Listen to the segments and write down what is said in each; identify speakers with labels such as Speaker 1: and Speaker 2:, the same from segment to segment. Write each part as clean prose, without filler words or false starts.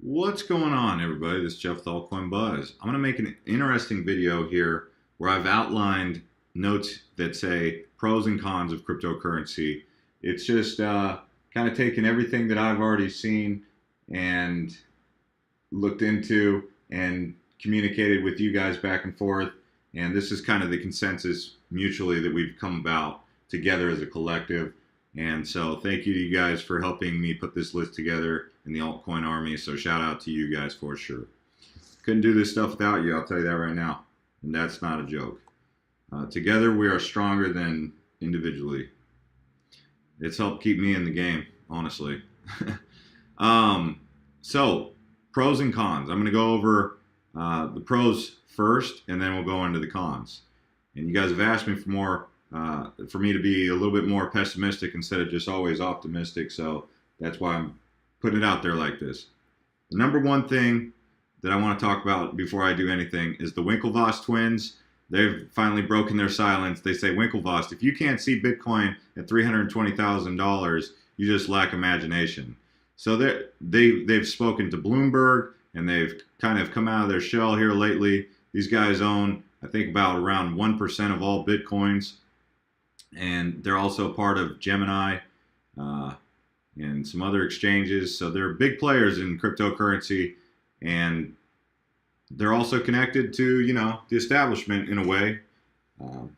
Speaker 1: What's going on, everybody? This is Jeff with Altcoin Buzz. I'm going to make an interesting video here where I've outlined notes that say pros and cons of cryptocurrency. It's just kind of taken everything that I've already seen and looked into and communicated with you guys back and forth. And this is kind of the consensus mutually that we've come about together as a collective. And so thank you to you guys for helping me put this list together in the altcoin army. So shout out to you guys for sure. Couldn't do this stuff without you, I'll tell you that right now. And that's not a joke. Together we are stronger than individually. It's helped keep me in the game, honestly. So pros and cons. I'm going to go over the pros first, and then we'll go into the cons. And you guys have asked me for me to be a little bit more pessimistic instead of just always optimistic. So that's why I'm putting it out there like this. The number one thing that I want to talk about before I do anything is the Winklevoss twins. They've finally broken their silence. They say, Winklevoss, if you can't see Bitcoin at $320,000, you just lack imagination. So they've spoken to Bloomberg, and they've kind of come out of their shell here lately. These guys own, I think, about around 1% of all Bitcoins. And they're also part of Gemini and some other exchanges. So they're big players in cryptocurrency, and they're also connected to, the establishment in a way.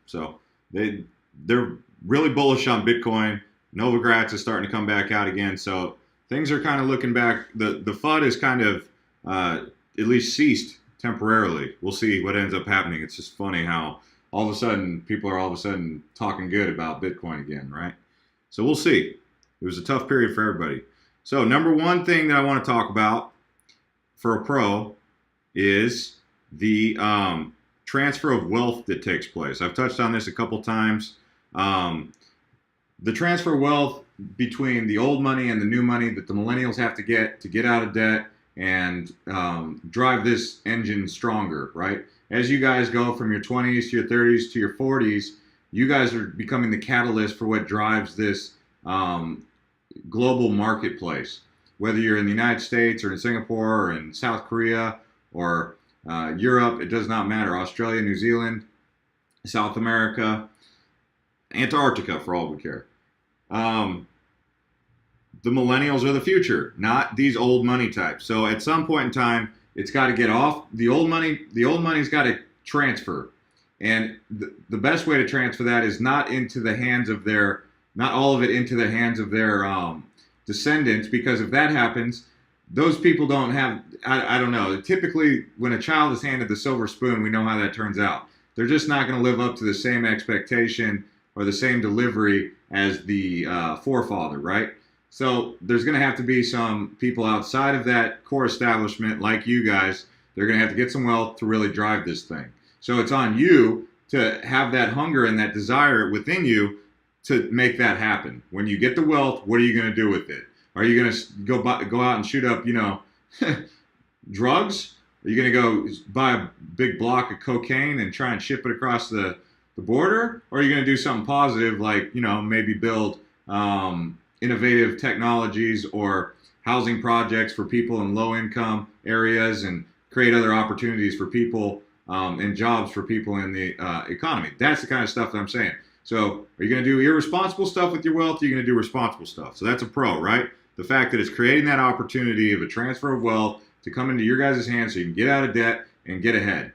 Speaker 1: So they're really bullish on Bitcoin. Novogratz is starting to come back out again. So things are kind of looking back. The FUD is kind of at least ceased temporarily. We'll see what ends up happening. It's just funny how all of a sudden people are talking good about Bitcoin again, right? So we'll see. It was a tough period for everybody. So number one thing that I want to talk about for a pro is the transfer of wealth that takes place. I've touched on this a couple times. The transfer of wealth between the old money and the new money that the millennials have to get out of debt and drive this engine stronger, right? As you guys go from your 20s to your 30s to your 40s, you guys are becoming the catalyst for what drives this global marketplace. Whether you're in the United States or in Singapore or in South Korea or Europe, it does not matter. Australia, New Zealand, South America, Antarctica, for all we care. The millennials are the future, not these old money types. So at some point in time, it's got to get off the old money. The old money's got to transfer. And the best way to transfer that is not all of it into the hands of their descendants, because if that happens, those people don't have, I don't know. Typically, when a child is handed the silver spoon, we know how that turns out. They're just not going to live up to the same expectation or the same delivery as the forefather, right? So there's going to have to be some people outside of that core establishment, like you guys. They're going to have to get some wealth to really drive this thing. So it's on you to have that hunger and that desire within you to make that happen. When you get the wealth, what are you going to do with it? Are you going to go out and shoot up, drugs? Are you going to go buy a big block of cocaine and try and ship it across the border? Or are you going to do something positive, like, maybe build innovative technologies or housing projects for people in low-income areas and create other opportunities for people and jobs for people in the economy? That's the kind of stuff that I'm saying. So are you going to do irresponsible stuff with your wealth? Or are you going to do responsible stuff? So that's a pro, right? The fact that it's creating that opportunity of a transfer of wealth to come into your guys' hands so you can get out of debt and get ahead.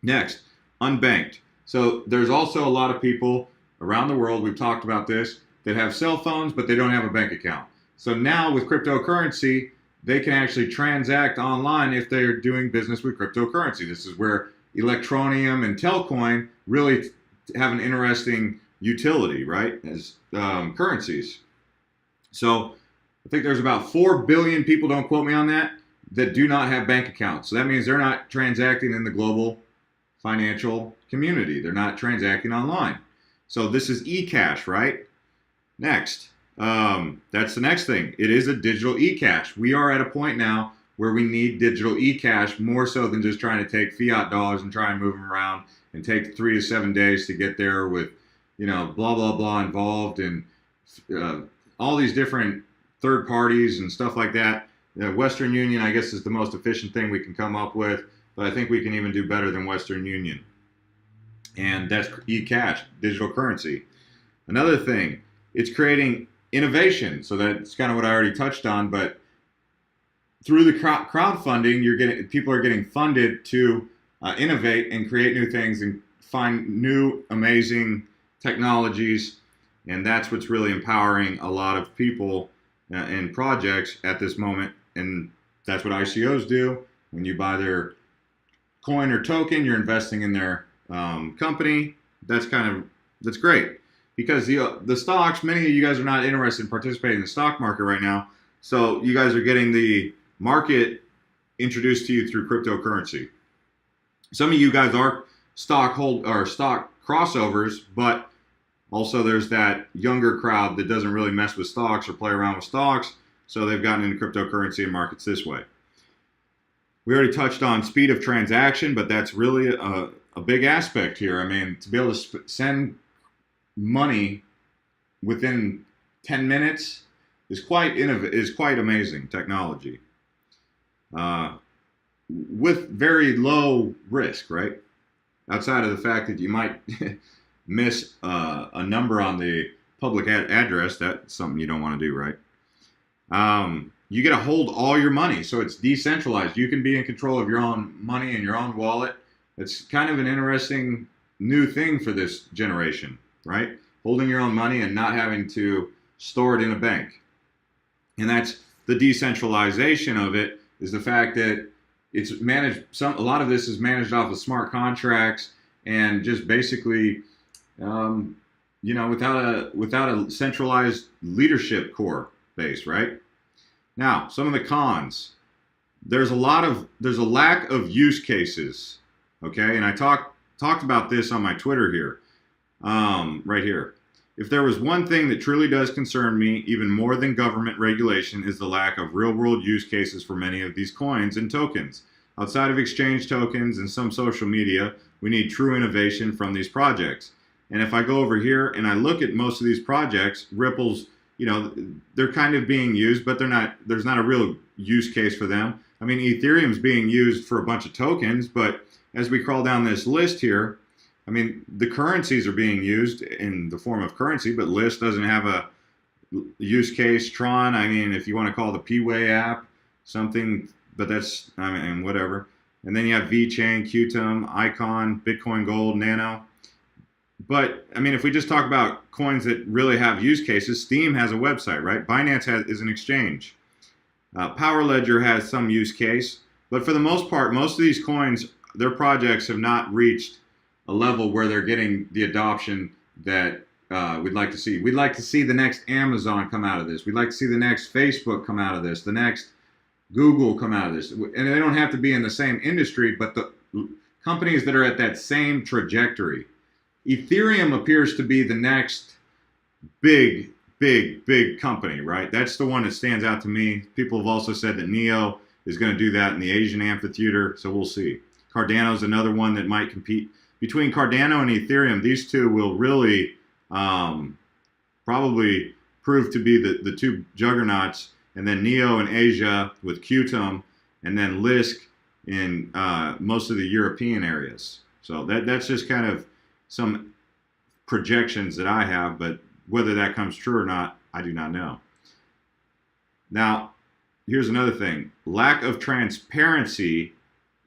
Speaker 1: Next, unbanked. So there's also a lot of people around the world, we've talked about this, that have cell phones, but they don't have a bank account. So now with cryptocurrency, they can actually transact online if they're doing business with cryptocurrency. This is where Electronium and Telcoin really have an interesting utility, right, as currencies. So I think there's about 4 billion people, don't quote me on that do not have bank accounts. So that means they're not transacting in the global financial community. They're not transacting online. So this is eCash, right? Next, that's the next thing. It is a digital eCash. We are at a point now where we need digital eCash more so than just trying to take fiat dollars and try and move them around and take 3 to 7 days to get there with, blah, blah, blah involved and all these different third parties and stuff like that. Western Union, I guess, is the most efficient thing we can come up with, but I think we can even do better than Western Union. And that's e-cash, digital currency. Another thing, it's creating innovation. So that's kind of what I already touched on, but through the crowdfunding, people are getting funded to innovate and create new things and find new amazing technologies, and that's what's really empowering a lot of people and projects at this moment. And that's what ICOs do. When you buy their coin or token, you're investing in their company. That's great, because the stocks, many of you guys are not interested in participating in the stock market right now, so you guys are getting the market introduced to you through cryptocurrency. Some of you guys are stock crossovers, but also there's that younger crowd that doesn't really mess with stocks or play around with stocks, so they've gotten into cryptocurrency and markets this way. We already touched on speed of transaction, but that's really a big aspect here. I mean, to be able to send money within 10 minutes is quite amazing technology, with very low risk, right? Outside of the fact that you might miss a number on the public address. That's something you don't want to do, right? You get to hold all your money, so it's decentralized. You can be in control of your own money and your own wallet. It's kind of an interesting new thing for this generation, right? Holding your own money and not having to store it in a bank. And that's the decentralization of it, is the fact that it's managed. A lot of this is managed off of smart contracts and just basically, without a centralized leadership core base, right? Now, some of the cons. There's a lack of use cases, okay? And I talked about this on my Twitter here, right here. If there was one thing that truly does concern me, even more than government regulation, is the lack of real-world use cases for many of these coins and tokens. Outside of exchange tokens and some social media, we need true innovation from these projects. And if I go over here and I look at most of these projects, Ripple's, they're kind of being used, but there's not a real use case for them. I mean, Ethereum's being used for a bunch of tokens, but as we crawl down this list here, I mean, the currencies are being used in the form of currency, but List doesn't have a use case. Tron, I mean, if you want to call the P-Way app something, but that's, I mean, whatever. And then you have VeChain, Qtum, Icon, Bitcoin Gold, Nano. But, I mean, if we just talk about coins that really have use cases, Steam has a website, right? Binance is an exchange. Power Ledger has some use case. But for the most part, most of these coins, their projects have not reached a level where they're getting the adoption that we'd like to see. We'd like to see the next Amazon come out of this. We'd like to see the next Facebook come out of this, the next Google come out of this. And they don't have to be in the same industry, but the companies that are at that same trajectory. Ethereum appears to be the next big company, right? That's the one that stands out to me. People have also said that Neo is going to do that in the Asian amphitheater, so we'll see. Cardano is another one that might compete. Between Cardano and Ethereum, these two will really probably prove to be the two juggernauts, and then Neo in Asia with Qtum, and then Lisk in most of the European areas. So that's just kind of some projections that I have, but whether that comes true or not, I do not know. Now, here's another thing. Lack of transparency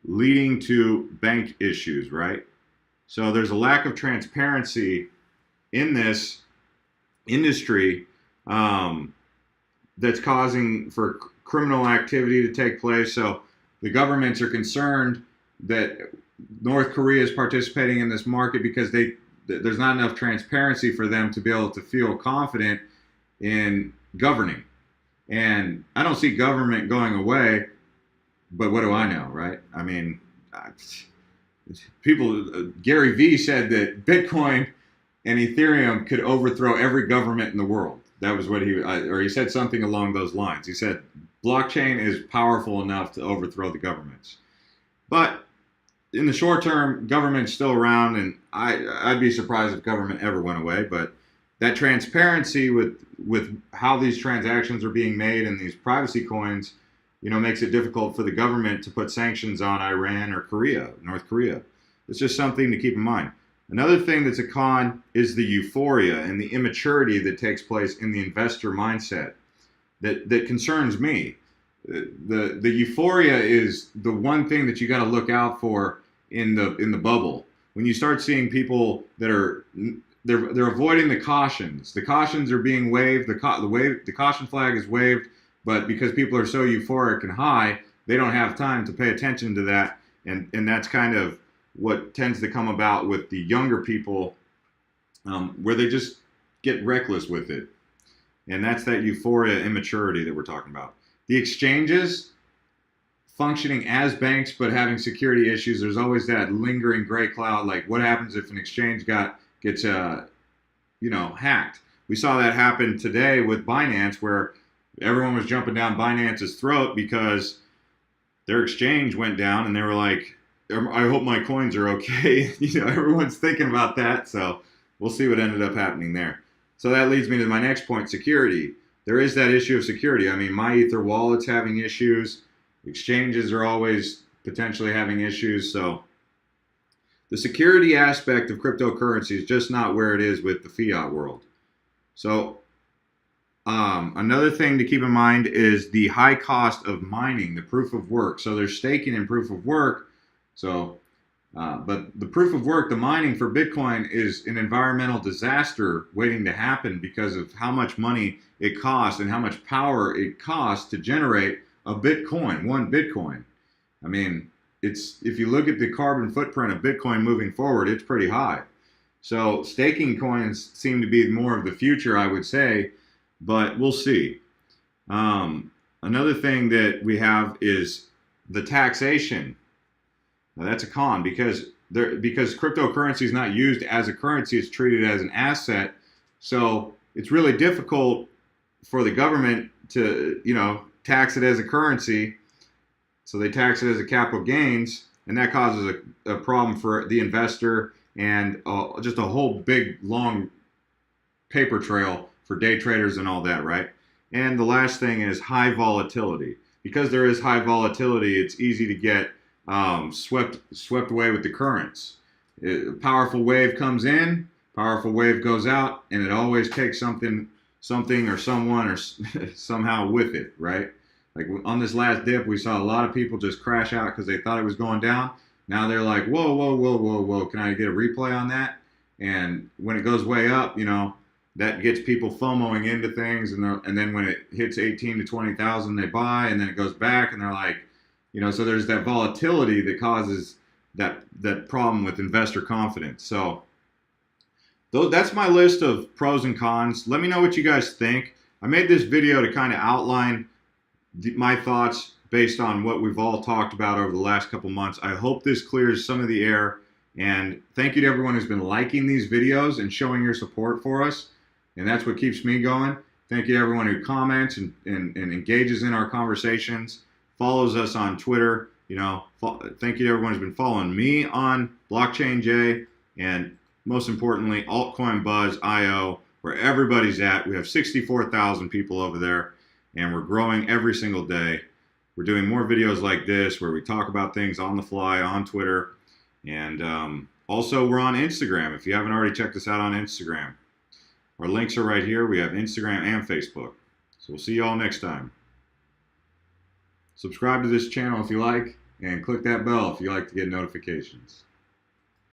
Speaker 1: leading to bank issues, right? So there's a lack of transparency in this industry that's causing for criminal activity to take place. So the governments are concerned that North Korea is participating in this market because there's not enough transparency for them to be able to feel confident in governing. And I don't see government going away, but what do I know, right? I mean, Gary Vee said that Bitcoin and Ethereum could overthrow every government in the world. That was what he said something along those lines. He said blockchain is powerful enough to overthrow the governments. But in the short term, government's still around, and I'd be surprised if government ever went away. But that transparency with how these transactions are being made and these privacy coins makes it difficult for the government to put sanctions on Iran or North Korea. It's just something to keep in mind. Another thing that's a con is the euphoria and the immaturity that takes place in the investor mindset that concerns me. The euphoria is the one thing that you got to look out for in the bubble. When you start seeing people that are they're avoiding the cautions. The cautions are being waved. The caution flag is waved, but because people are so euphoric and high, they don't have time to pay attention to that, and that's kind of what tends to come about with the younger people, where they just get reckless with it, and that's that euphoria, immaturity that we're talking about. The exchanges functioning as banks but having security issues. There's always that lingering gray cloud. Like, what happens if an exchange gets hacked? We saw that happen today with Binance, where everyone was jumping down Binance's throat because their exchange went down, and they were like, I hope my coins are okay. Everyone's thinking about that. So we'll see what ended up happening there. So that leads me to my next point, security. There is that issue of security. I mean, my Ether wallet's having issues. Exchanges are always potentially having issues. So the security aspect of cryptocurrency is just not where it is with the fiat world. So another thing to keep in mind is the high cost of mining, the proof of work. So there's staking and proof of work. So, but the proof of work, the mining for Bitcoin, is an environmental disaster waiting to happen because of how much money it costs and how much power it costs to generate a Bitcoin, one Bitcoin. I mean, if you look at the carbon footprint of Bitcoin moving forward, it's pretty high. So staking coins seem to be more of the future, I would say, but we'll see. Another thing that we have is the taxation. Now that's a con because cryptocurrency is not used as a currency; it's treated as an asset. So it's really difficult for the government to, tax it as a currency. So they tax it as a capital gains, and that causes a problem for the investor and just a whole big long paper trail for day traders and all that, right? And the last thing is high volatility. Because there is high volatility, it's easy to get swept away with the currents. A powerful wave comes in, powerful wave goes out, and it always takes something or someone or somehow with it, right? Like on this last dip, we saw a lot of people just crash out because they thought it was going down. Now they're like, whoa, whoa, whoa, whoa, whoa, can I get a replay on that? And when it goes way up, that gets people FOMOing into things, and then when it hits 18 to 20,000, they buy, and then it goes back, and they're like, so there's that volatility that causes that problem with investor confidence. So that's my list of pros and cons. Let me know what you guys think. I made this video to kind of outline my thoughts based on what we've all talked about over the last couple months. I hope this clears some of the air, and thank you to everyone who's been liking these videos and showing your support for us, and that's what keeps me going. Thank you to everyone who comments and engages in our conversations, follows us on Twitter. Thank you to everyone who's been following me on Blockchain J, and most importantly, Altcoin Buzz IO, where everybody's at. We have 64,000 people over there, and we're growing every single day. We're doing more videos like this where we talk about things on the fly on Twitter, and also we're on Instagram. If you haven't already checked us out on Instagram, our links are right here. We have Instagram and Facebook. So we'll see you all next time. Subscribe to this channel if you like, and click that bell if you like to get notifications.